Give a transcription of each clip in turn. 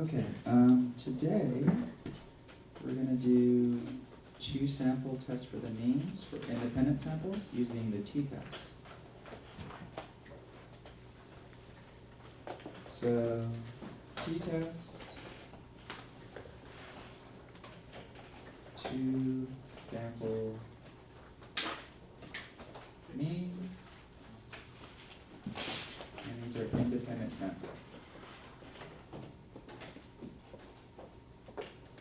Okay, today we're going to do 2 sample tests for the means for independent samples using the t-test. So, t-test, 2 sample means, and these are independent samples.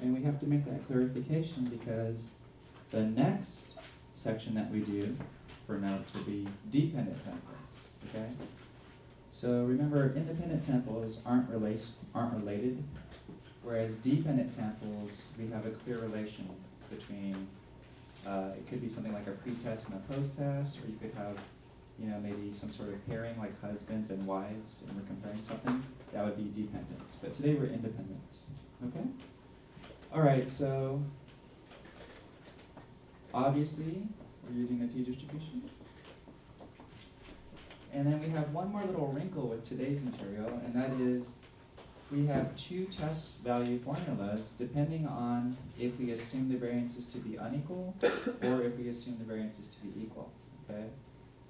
And we have to make that clarification because the next section that we do for notes will be dependent samples, okay? So remember, independent samples aren't related, whereas dependent samples, we have a clear relation between, it could be something like a pre-test and a post-test, or you could have, maybe some sort of pairing like husbands and wives, and we're comparing something. That would be dependent. But today we're independent, okay? All right, so obviously we're using the t-distribution. And then we have one more little wrinkle with today's material, and that is we have 2 test value formulas depending on if we assume the variances to be unequal or if we assume the variances to be equal, okay?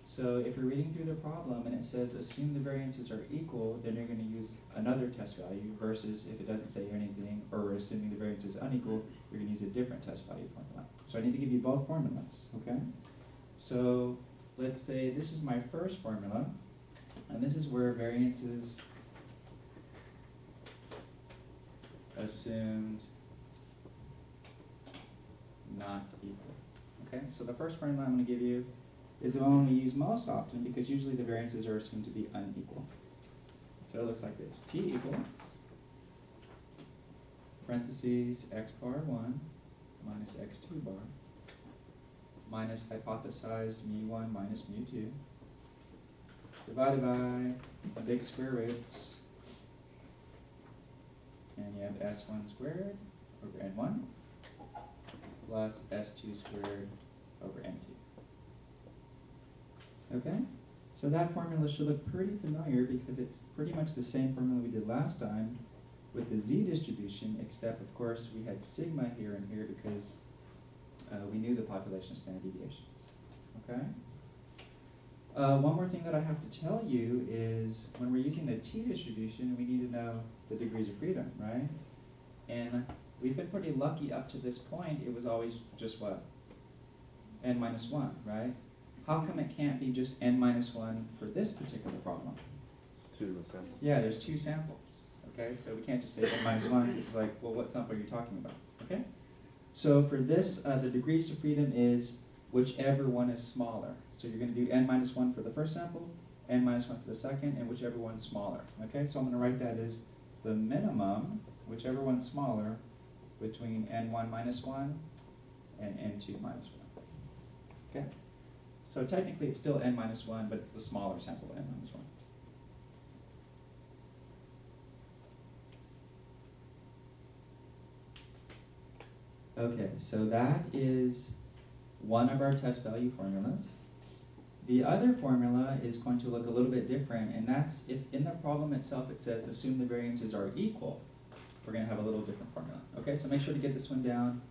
So if you're reading through the problem and it says assume the variances are equal, then you're going to use another test value, versus if it doesn't say anything or we're assuming the variance is unequal, you're going to use a different test value formula. So I need to give you both formulas, okay? So let's say this is my first formula, and this is where variances assumed not equal. Okay, so the first formula I'm going to give you is the one we use most often because usually the variances are assumed to be unequal. So it looks like this. T equals parentheses x bar 1 minus x2 bar minus hypothesized mu1 minus mu2 divided by the big square roots, and you have s1 squared over n1 plus s2 squared over n2. Okay? So that formula should look pretty familiar because it's pretty much the same formula we did last time with the z distribution, except of course we had sigma here and here because we knew the population standard deviations. Okay? One more thing that I have to tell you is when we're using the t distribution, we need to know the degrees of freedom, right? And we've been pretty lucky up to this point. It was always just what? N minus 1, right? How come it can't be just n minus 1 for this particular problem? 2 different samples. Yeah, there's 2 samples. Okay, so we can't just say n minus 1. It's like, well, what sample are you talking about? Okay? So for this, the degrees of freedom is whichever one is smaller. So you're going to do n minus 1 for the first sample, n minus 1 for the second, and whichever one's smaller. Okay, so I'm going to write that as the minimum, whichever one's smaller, between n1 minus 1 and n2 minus 1. Okay? So technically it's still n minus 1, but it's the smaller sample n minus 1. Okay, so that is one of our test value formulas. The other formula is going to look a little bit different, and that's if in the problem itself it says assume the variances are equal, we're going to have a little different formula. Okay, so make sure to get this one down,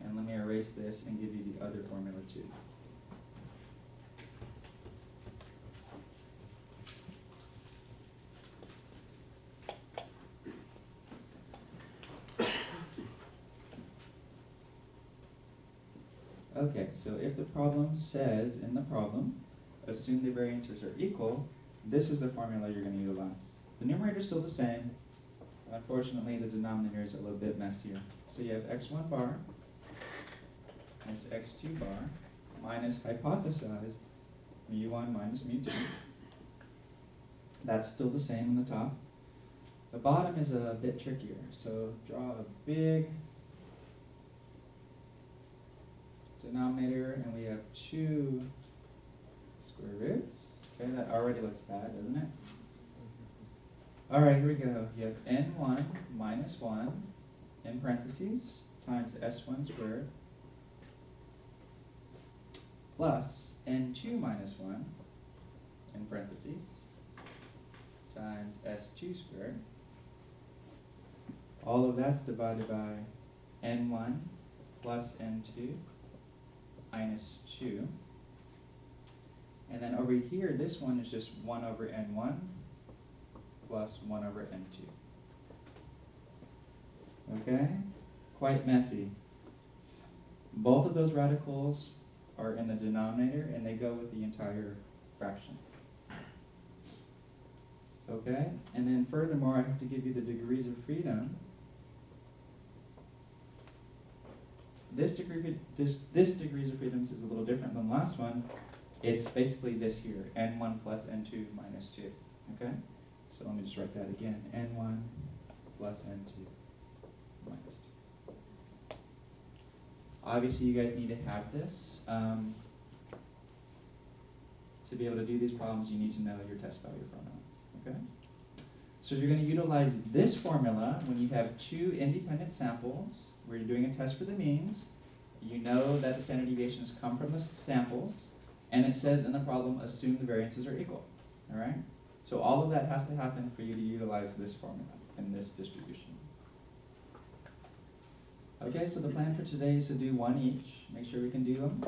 and let me erase this and give you the other formula too. Okay, so if the problem says in the problem, assume the variances are equal, this is the formula you're going to utilize. The numerator is still the same. Unfortunately, the denominator is a little bit messier. So you have x1 bar minus x2 bar minus hypothesized mu1 minus mu2. That's still the same on the top. The bottom is a bit trickier, so draw a big denominator, and we have 2 square roots. Okay, that already looks bad, doesn't it? All right, here we go. You have n1 minus 1 in parentheses times s1 squared plus n2 minus 1 in parentheses times s2 squared all of that's divided by n1 plus n2 minus 2. And then over here, this one is just 1 over n1 plus 1 over n2. Okay? Quite messy. Both of those radicals are in the denominator, and they go with the entire fraction. Okay? And then furthermore, I have to give you the degrees of freedom. This degrees of freedom is a little different than the last one. It's basically this here, n1 plus n2 minus 2. Okay? So let me just write that again. n1 plus n2 minus 2. Obviously, you guys need to have this. To be able to do these problems, you need to know your test value formulas. Okay? So you're going to utilize this formula when you have two independent samples where you're doing a test for the means. You know that the standard deviations come from the samples, and it says in the problem, assume the variances are equal. All right? So all of that has to happen for you to utilize this formula in this distribution. Okay, so the plan for today is to do one each. Make sure we can do them,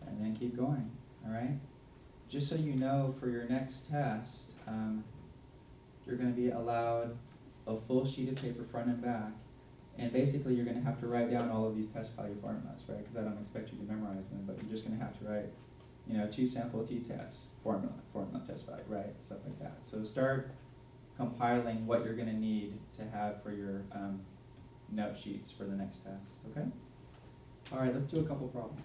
and then keep going. All right? Just so you know, for your next test, you're going to be allowed a full sheet of paper front and back, and basically you're going to have to write down all of these test value formulas, right? Because I don't expect you to memorize them, but you're just going to have to write, you know, two sample t-test formula test value, right? Stuff like that. So start compiling what you're going to need to have for your note sheets for the next test, okay? All right, let's do a couple problems.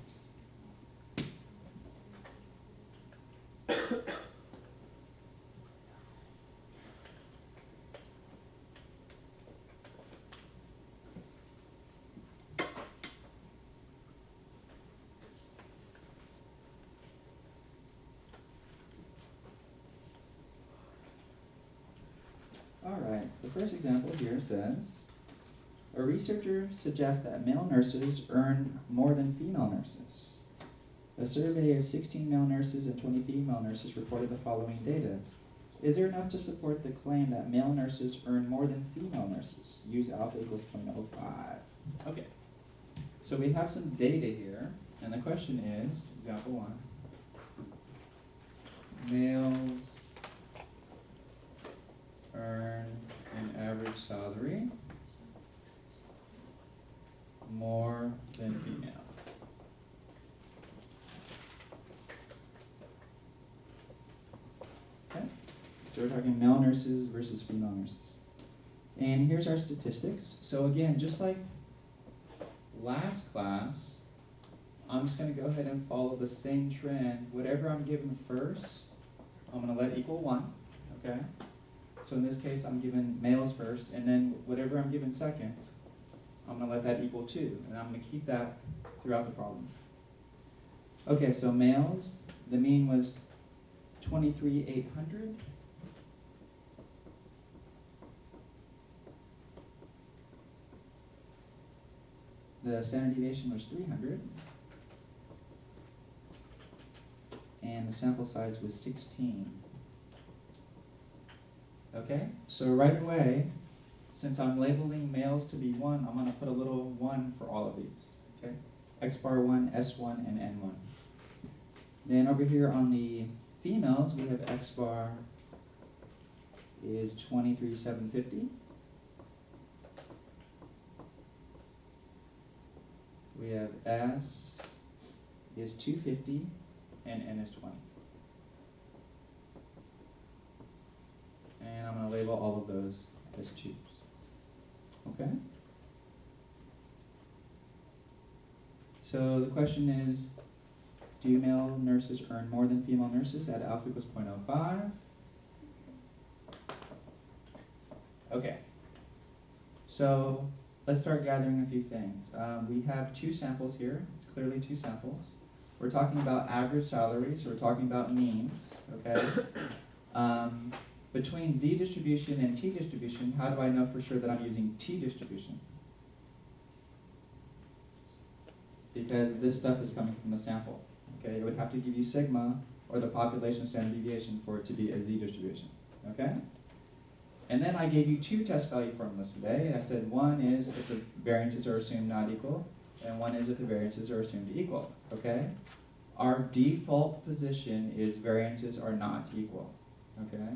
All right, the first example here says, a researcher suggests that male nurses earn more than female nurses. A survey of 16 male nurses and 20 female nurses reported the following data. Is there enough to support the claim that male nurses earn more than female nurses? Use alpha equals 0.05. Okay, so we have some data here, and the question is, example 1, males earn an average salary more than female. Okay, so we're talking male nurses versus female nurses. And here's our statistics. So again, just like last class, I'm just going to go ahead and follow the same trend. Whatever I'm given first, I'm going to let equal 1, okay? So in this case, I'm given males first, and then whatever I'm given second, I'm going to let that equal 2, and I'm going to keep that throughout the problem. Okay, so males, the mean was 23,800. The standard deviation was 300. And the sample size was 16. Okay, so right away, since I'm labeling males to be 1, I'm going to put a little 1 for all of these. Okay, X bar 1, S1, and N1. Then over here on the females, we have X bar is 23,750. We have S is 250, and N is 20. And I'm going to label all of those as 2s. Okay? So the question is, do male nurses earn more than female nurses at alpha equals 0.05? Okay. So let's start gathering a few things. We have 2 samples here. It's clearly 2 samples. We're talking about average salaries, so we're talking about means, okay? Between Z distribution and T distribution, how do I know for sure that I'm using T distribution? Because this stuff is coming from the sample. Okay, it would have to give you sigma or the population standard deviation for it to be a Z distribution. Okay? And then I gave you two test value formulas today. I said one is if the variances are assumed not equal, and one is if the variances are assumed equal, okay? Our default position is variances are not equal, okay?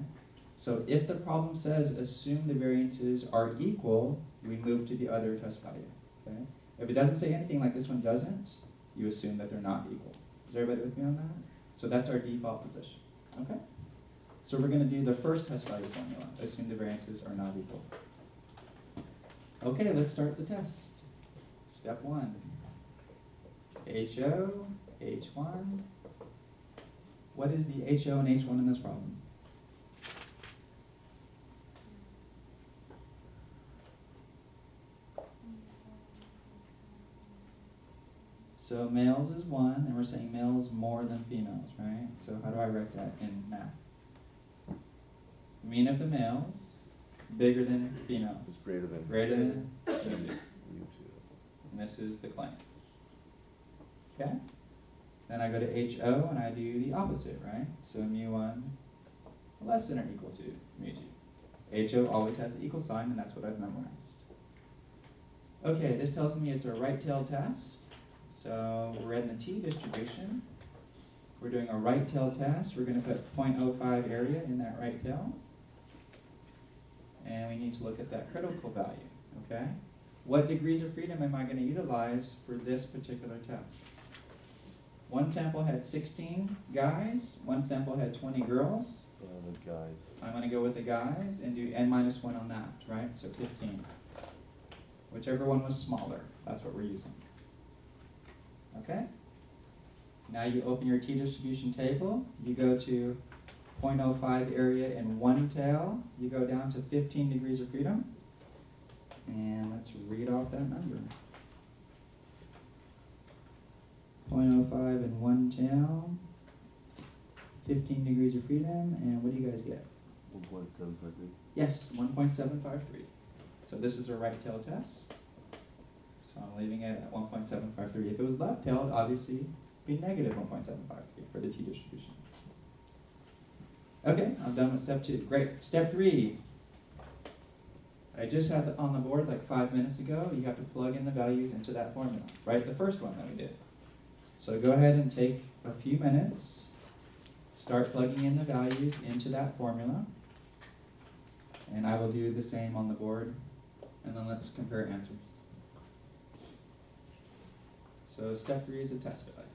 So if the problem says assume the variances are equal, we move to the other test value, okay? If it doesn't say anything like this one doesn't, you assume that they're not equal. Is everybody with me on that? So that's our default position, okay? So we're going to do the first test value formula, assume the variances are not equal. Okay, let's start the test. Step 1. HO, H1. What is the HO and H1 in this problem? So males is 1, and we're saying males more than females, right? So how do I write that in math? Mean of the males, bigger than females. It's greater than mu2. mu2. And this is the claim. Okay? Then I go to HO and I do the opposite, right? So mu1 less than or equal to mu2. HO always has the equal sign, and that's what I've memorized. Okay, this tells me it's a right-tailed test. So we're in the t distribution. We're doing a right-tailed test. We're going to put 0.05 area in that right tail. And we need to look at that critical value, okay? What degrees of freedom am I going to utilize for this particular test? One sample had 16 guys, one sample had 20 girls. The guys. I'm going to go with the guys and do n minus 1 on that, right? So 15. Whichever one was smaller, that's what we're using. Okay? Now you open your t-distribution table, you go to 0.05 area in one tail, you go down to 15 degrees of freedom, and let's read off that number. 0.05 in one tail, 15 degrees of freedom, and what do you guys get? 1.753. Yes, 1.753. So this is a right-tailed test. So I'm leaving it at 1.753. If it was left-tailed, obviously it'd be negative 1.753 for the t-distribution. Okay, I'm done with step 2. Great. Step 3. I just had it on the board like 5 minutes ago. You have to plug in the values into that formula, right? The first one that we did. So go ahead and take a few minutes, start plugging in the values into that formula, and I will do the same on the board, and then let's compare answers. So step 3 is a test value.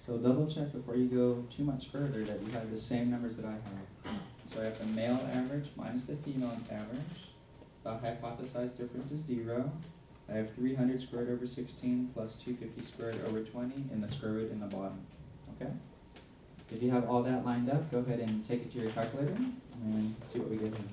So double check before you go too much further that you have the same numbers that I have. So I have the male average minus the female average. The hypothesized difference is 0. I have 300 squared over 16 plus 250 squared over 20 in the square root in the bottom. Okay? If you have all that lined up, go ahead and take it to your calculator and see what we get here.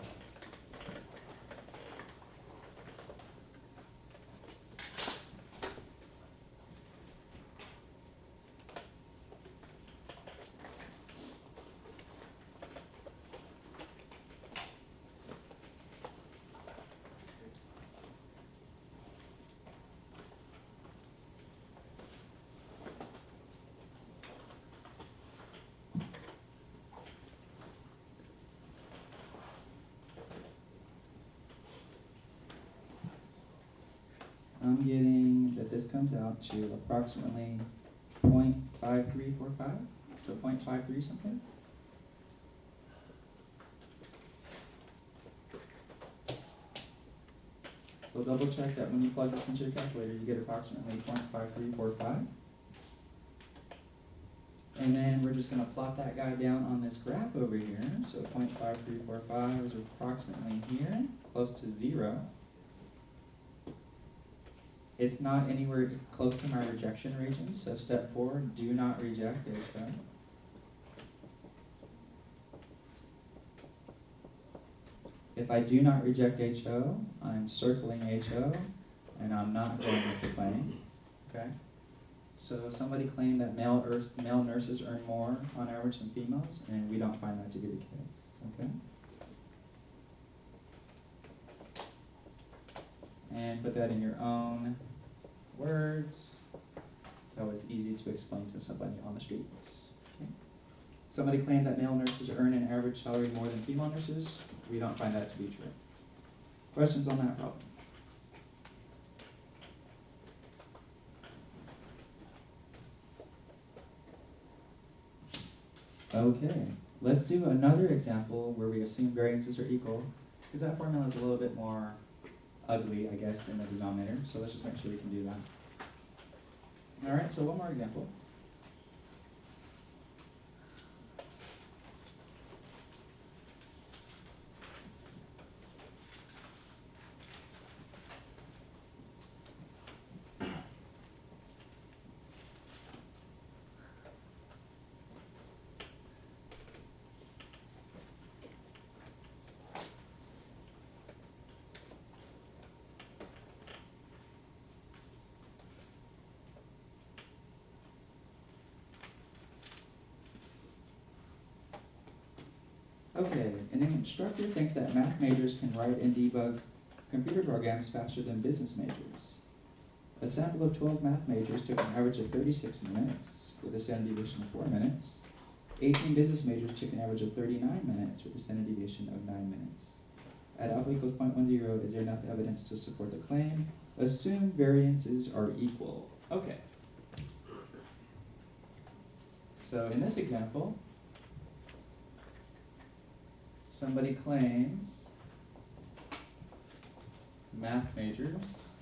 I'm getting that this comes out to approximately 0.5345, so 0.53 something. So double check that when you plug this into your calculator, you get approximately 0.5345. And then we're just going to plot that guy down on this graph over here. So 0.5345 is approximately here, close to 0. It's not anywhere close to my rejection region, so step 4, do not reject HO. If I do not reject HO, I'm circling HO, and I'm not going with the claim. Okay? So somebody claimed that male nurses earn more on average than females, and we don't find that to be the case. Okay? And put that in your own words. That was easy to explain to somebody on the streets. Okay? Somebody claimed that male nurses earn an average salary more than female nurses. We don't find that to be true. Questions on that problem? Okay, let's do another example where we assume variances are equal, because that formula is a little bit more ugly, I guess, in the denominator, so let's just make sure we can do that. All right, so one more example. Okay, an instructor thinks that math majors can write and debug computer programs faster than business majors. A sample of 12 math majors took an average of 36 minutes with a standard deviation of 4 minutes. 18 business majors took an average of 39 minutes with a standard deviation of 9 minutes. At alpha equals 0.10, is there enough evidence to support the claim? Assume variances are equal. Okay. So in this example, somebody claims math majors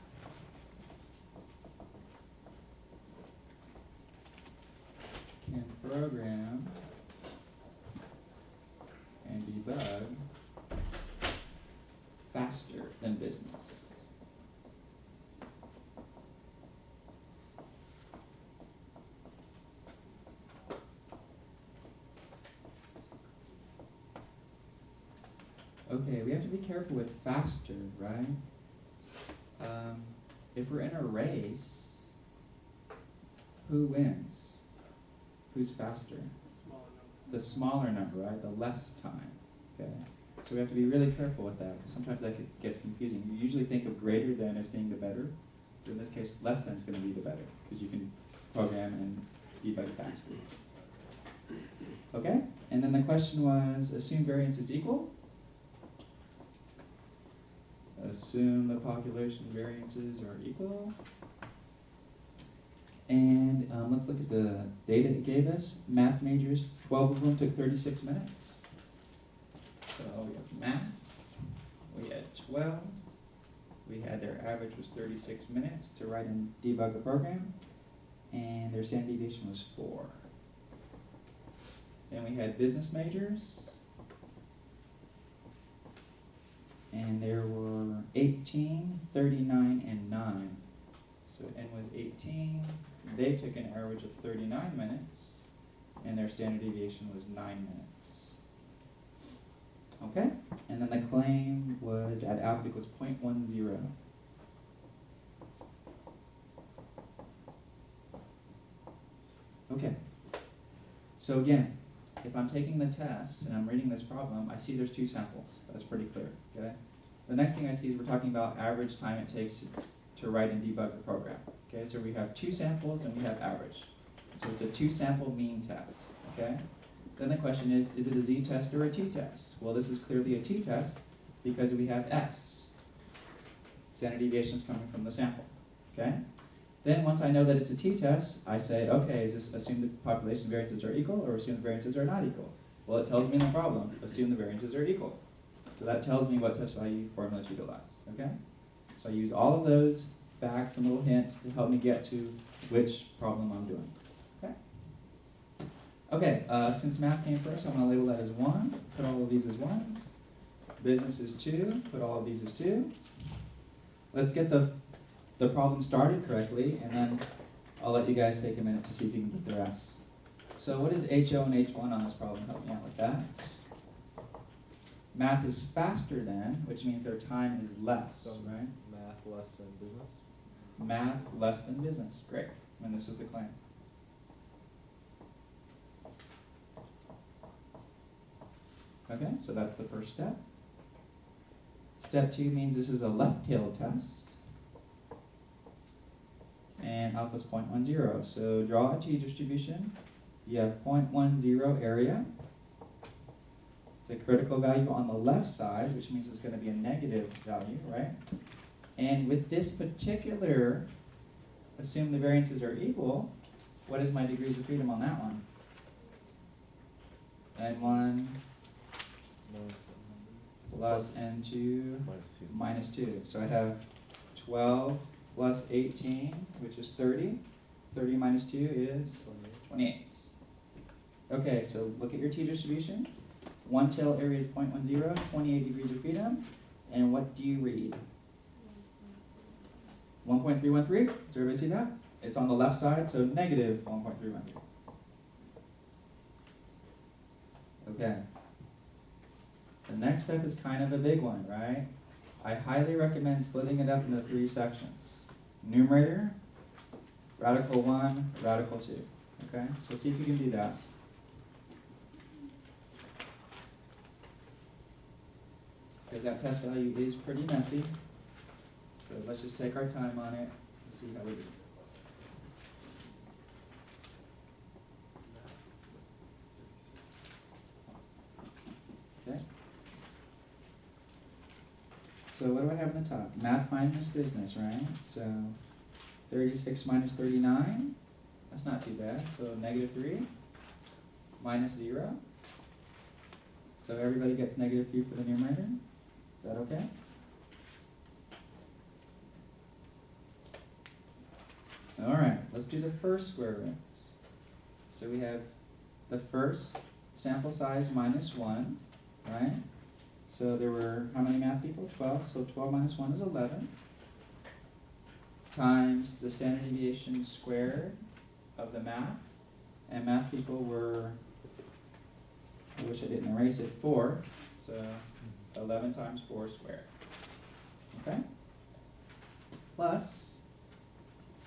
can program and debug faster than business. Okay, we have to be careful with faster, right? If we're in a race, who wins? Who's faster? The smaller number, right? The less time. Okay. So we have to be really careful with that, because sometimes that gets confusing. You usually think of greater than as being the better, but in this case, less than is going to be the better, because you can program and debug faster. Okay? And then the question was, assume variance is equal. Assume the population variances are equal. And let's look at the data it gave us. Math majors, 12 of them took 36 minutes. So we have math, we had 12, we had their average was 36 minutes to write and debug a program, and their standard deviation was 4. Then we had business majors, and there were 18, 39, and 9. So N was 18, they took an average of 39 minutes, and their standard deviation was 9 minutes. Okay, and then the claim was at alpha equals 0.10. Okay, so again, if I'm taking the test and I'm reading this problem, I see there's 2 samples. That's pretty clear, okay? The next thing I see is we're talking about average time it takes to write and debug the program. Okay, so we have 2 samples and we have average. So it's a 2-sample mean test, okay? Then the question is it a z-test or a t-test? Well, this is clearly a t-test because we have x. Standard deviation is coming from the sample, okay? Then once I know that it's a t-test, I say, okay, is this assume the population variances are equal or assume the variances are not equal? Well, it tells me in the problem, assume the variances are equal. So that tells me what test value formula to utilize, okay? So I use all of those facts and little hints to help me get to which problem I'm doing. Okay, since math came first, I'm going to label that as 1, put all of these as 1s. Business is 2, put all of these as 2s. Let's get the the problem started correctly, and then I'll let you guys take a minute to see if you can get the rest. So what is HO and H1 on this problem? Help me out with that. Math is faster than, which means their time is less, So right? math less than business? Math less than business. Great. And this is the claim. Okay, so that's the first step. Step 2 means this is a left-tailed test. And alpha's 0.10. So draw a t-distribution. You have 0.10 area. It's a critical value on the left side, which means it's going to be a negative value, right? And with this particular, assume the variances are equal, what is my degrees of freedom on that one? N1 plus N2 minus 2. So I have 12 plus 18, which is 30. 30 minus 2 is 28. Okay, so look at your t-distribution. One tail area is 0.10, 28 degrees of freedom. And what do you read? 1.313? Does everybody see that? It's on the left side, so negative 1.313. Okay. The next step is kind of a big one, right? I highly recommend splitting it up into 3 sections. Numerator, radical 1, radical 2. Okay, so let's see if you can do that. Because that test value is pretty messy. So let's just take our time on it and see how we do. Okay. So what do I have in the top? Math minus business, right? So 36 minus 39, that's not too bad. So negative 3 minus 0. So everybody gets negative 3 for the numerator. Is that okay? All right, let's do the first square root. So we have the first sample size minus 1, right? So there were how many math people? 12. So 12 minus 1 is 11. Times the standard deviation squared of the math. And math people were, I wish I didn't erase it, 4. So 11 times 4 squared. Okay? Plus,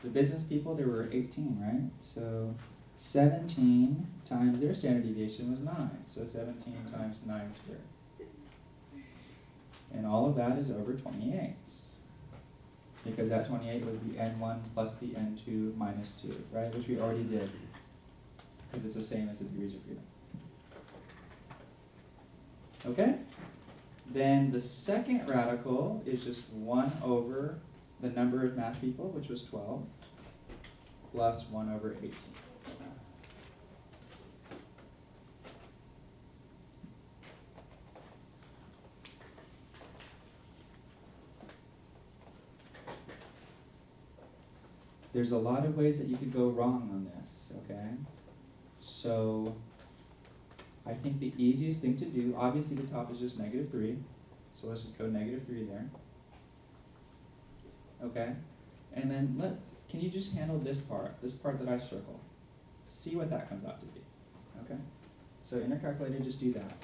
the business people, there were 18, right? So 17 times their standard deviation was 9. So 17 times 9 squared. And all of that is over 28. Because that 28 was the N1 plus the N2 minus 2, right? Which we already did. Because it's the same as the degrees of freedom. Okay? Then the second radical is just 1 over the number of math people, which was 12, plus 1 over 18. There's a lot of ways that you could go wrong on this, okay? So I think the easiest thing to do, obviously the top is just negative 3, so let's just go negative 3 there. Okay? And then can you just handle this part that I circle? See what that comes out to be, okay? So in your calculator, just do that.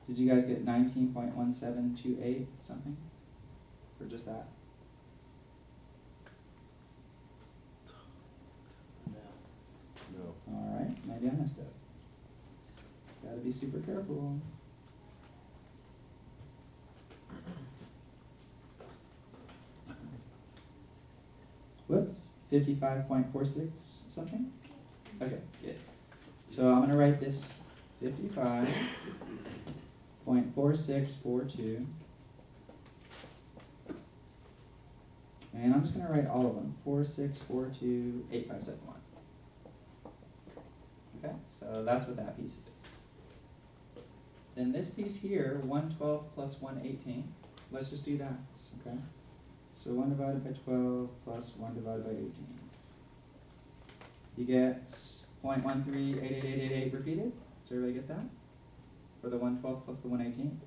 Did you guys get 19.1728 something for just that? No. All right, maybe I messed up. Got to be super careful. Whoops, 55.46 something? Okay, good. So I'm going to write this 55.4642. And I'm just going to write all of them, 46428571. Okay, so that's what that piece is. Then this piece here, 112 plus 118, let's just do that, okay? So 1 divided by 12 plus 1 divided by 18. You get 0.138888 repeated. Does everybody get that? For the 112 plus the 118.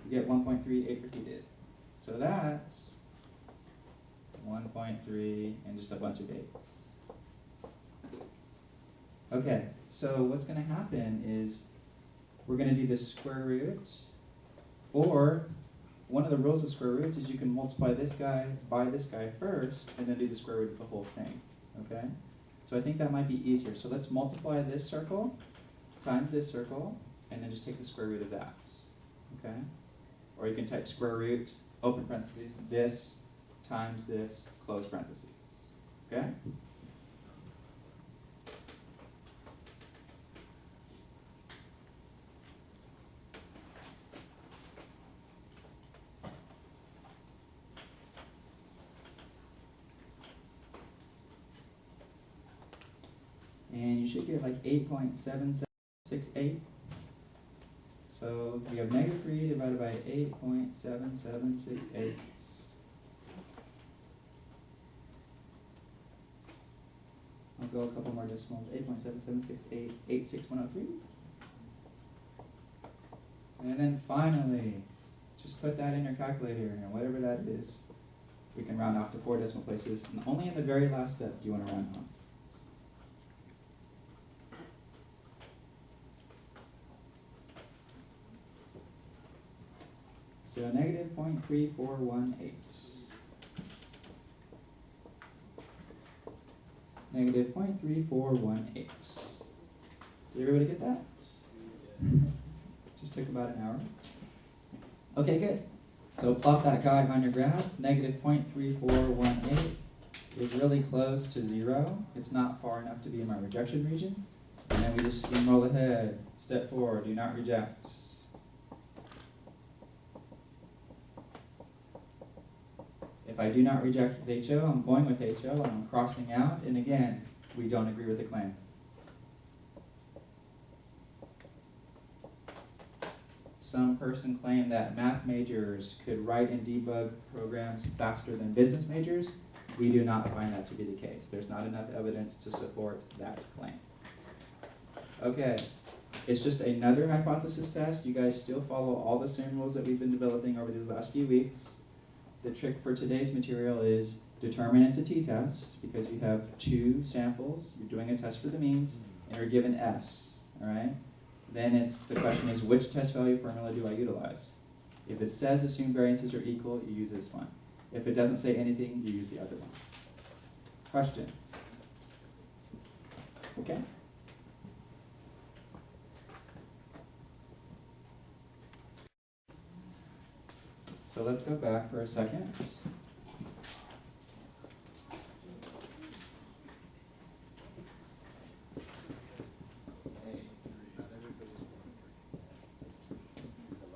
You get 1.38 repeated. So that's 1.3 and just a bunch of eights. Okay, so what's going to happen is we're going to do the square root, or one of the rules of square roots is you can multiply this guy by this guy first and then do the square root of the whole thing, okay? So I think that might be easier. So let's multiply this circle times this circle and then just take the square root of that, okay? Or you can type square root, open parentheses, this times this, close parentheses, okay? And you should get like 8.7768. So we have negative 3 divided by 8.7768. I'll go a couple more decimals. 8.7768, 86103. And then finally, just put that in your calculator, and whatever that is, we can round off to 4 decimal places. And only in the very last step do you want to round off. So negative 0.3418. Negative 0.3418. Did everybody get that? Just took about an hour. Okay, good. So plot that guy on your graph. Negative 0.3418 is really close to 0. It's not far enough to be in my rejection region. And then we just steamroll ahead. Step 4, do not reject. If I do not reject with HO, I'm going with HO, and I'm crossing out, and again, we don't agree with the claim. Some person claimed that math majors could write and debug programs faster than business majors. We do not find that to be the case. There's not enough evidence to support that claim. Okay, it's just another hypothesis test. You guys still follow all the same rules that we've been developing over these last few weeks. The trick for today's material is determine it's a t-test because you have 2 samples, you're doing a test for the means, and you're given S, all right? Then the question is, which test value formula do I utilize? If it says assume variances are equal, you use this one. If it doesn't say anything, you use the other one. Questions? Okay. So let's go back for a second.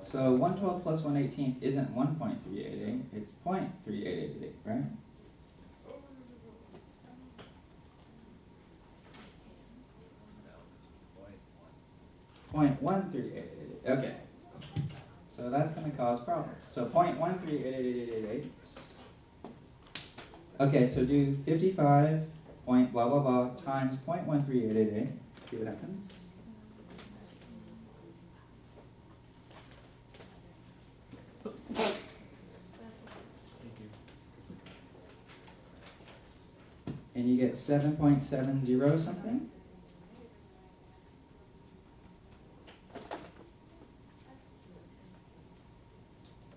So 112 plus 118 isn't 1.388, it's 0.3888, right? No, it's 0.1388, okay. So that's going to cause problems. So 0.138888. Okay, so do 55 point blah blah blah times 0.138888. See what happens. And you get 7.70 something.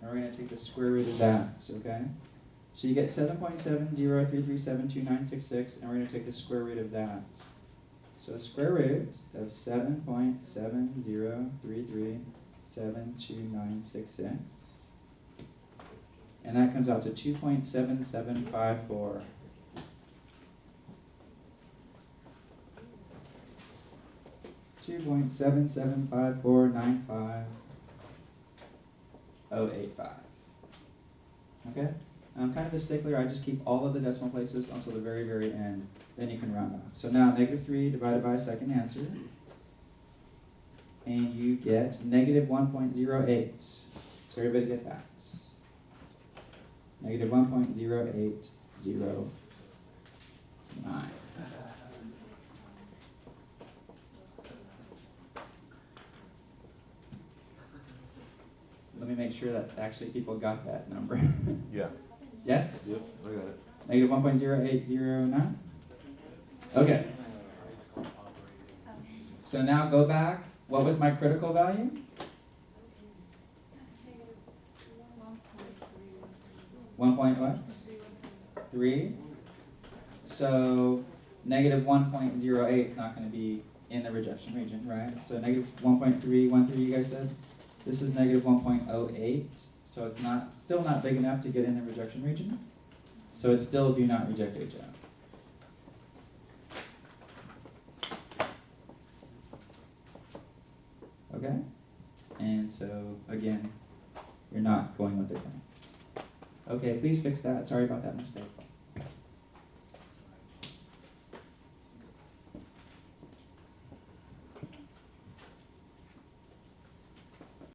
And we're going to take the square root of that, okay? So you get 7.703372966, and we're going to take the square root of that. So square root of 7.703372966. And that comes out to 2.7754. $2.775495. 085. Okay? I'm kind of a stickler. I just keep all of the decimal places until the very, very end. Then you can round off. So now negative 3 divided by a second answer. And you get negative 1.08. So everybody get that. Negative 1.0809. Let me make sure that actually people got that number. Yeah. Yes? Yep, I got it. Negative 1.0809? Okay. So now go back. What was my critical value? One point what? 3. So negative 1.08 is not going to be in the rejection region, right? So negative 1.313, you guys said? This is negative 1.08, so it's still not big enough to get in the rejection region. So it's still do not reject HF. Okay? And so, again, you're not going with the thing. Okay, please fix that. Sorry about that mistake.